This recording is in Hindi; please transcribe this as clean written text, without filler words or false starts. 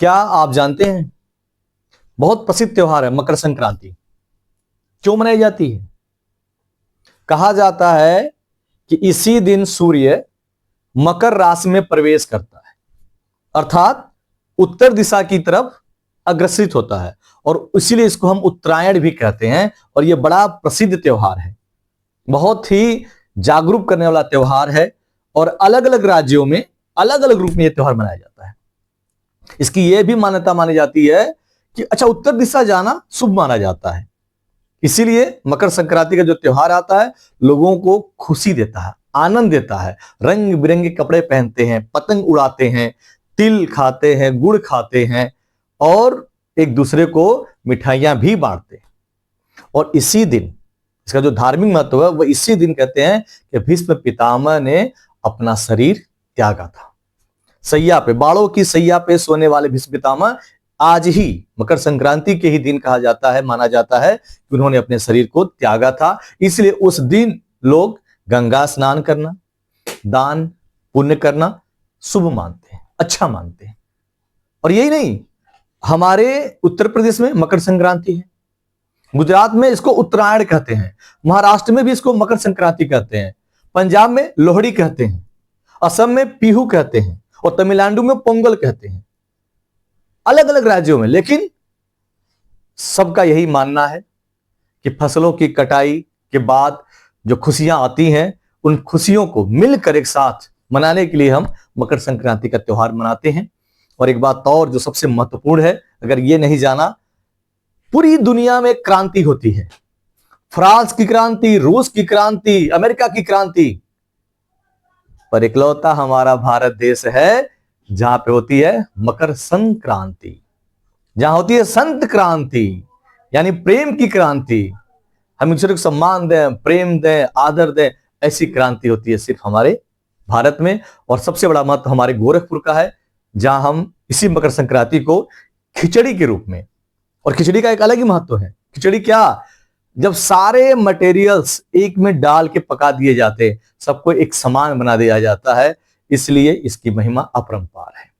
क्या आप जानते हैं बहुत प्रसिद्ध त्योहार है मकर संक्रांति। क्यों मनाई जाती है? कहा जाता है कि इसी दिन सूर्य मकर राशि में प्रवेश करता है, अर्थात उत्तर दिशा की तरफ अग्रसित होता है, और इसीलिए इसको हम उत्तरायण भी कहते हैं। और यह बड़ा प्रसिद्ध त्योहार है, बहुत ही जागरूक करने वाला त्योहार है, और अलग अलग राज्यों में अलग अलग रूप में यह त्योहार मनाया जाता है। इसकी यह भी मान्यता मानी जाती है कि अच्छा, उत्तर दिशा जाना शुभ माना जाता है, इसीलिए मकर संक्रांति का जो त्योहार आता है लोगों को खुशी देता है, आनंद देता है। रंग बिरंगे कपड़े पहनते हैं, पतंग उड़ाते हैं, तिल खाते हैं, गुड़ खाते हैं, और एक दूसरे को मिठाइयां भी बांटते हैं। और इसी दिन इसका जो धार्मिक महत्व है वह इसी दिन कहते हैं कि भीष्म पितामह ने अपना शरीर त्यागा था। सैया पे, बाड़ों की सैया पे सोने वाले भीष्म पितामह आज ही मकर संक्रांति के ही दिन कहा जाता है, माना जाता है कि उन्होंने अपने शरीर को त्यागा था। इसलिए उस दिन लोग गंगा स्नान करना, दान पुण्य करना शुभ मानते हैं, अच्छा मानते हैं। और यही नहीं, हमारे उत्तर प्रदेश में मकर संक्रांति है, गुजरात में इसको उत्तरायण कहते हैं, महाराष्ट्र में भी इसको मकर संक्रांति कहते हैं, पंजाब में लोहड़ी कहते हैं, असम में पीहू कहते हैं, और तमिलनाडु में पोंगल कहते हैं, अलग अलग राज्यों में। लेकिन सबका यही मानना है कि फसलों की कटाई के बाद जो खुशियां आती हैं, उन खुशियों को मिलकर एक साथ मनाने के लिए हम मकर संक्रांति का त्योहार मनाते हैं। और एक बात और जो सबसे महत्वपूर्ण है, अगर ये नहीं जाना, पूरी दुनिया में क्रांति होती है, फ्रांस की क्रांति, रूस की क्रांति, अमेरिका की क्रांति, पर इकलौता हमारा भारत देश है जहां पे होती है मकर संक्रांति, जहां होती है संत क्रांति, यानी प्रेम की क्रांति। हम एक दूसरे को सम्मान दें, प्रेम दें, आदर दें, ऐसी क्रांति होती है सिर्फ हमारे भारत में। और सबसे बड़ा महत्व हमारे गोरखपुर का है, जहां हम इसी मकर संक्रांति को खिचड़ी के रूप में, और खिचड़ी का एक अलग ही महत्व है। खिचड़ी क्या, जब सारे मटेरियल्स एक में डाल के पका दिए जाते, सबको एक समान बना दिया जाता है, इसलिए इसकी महिमा अपरंपार है।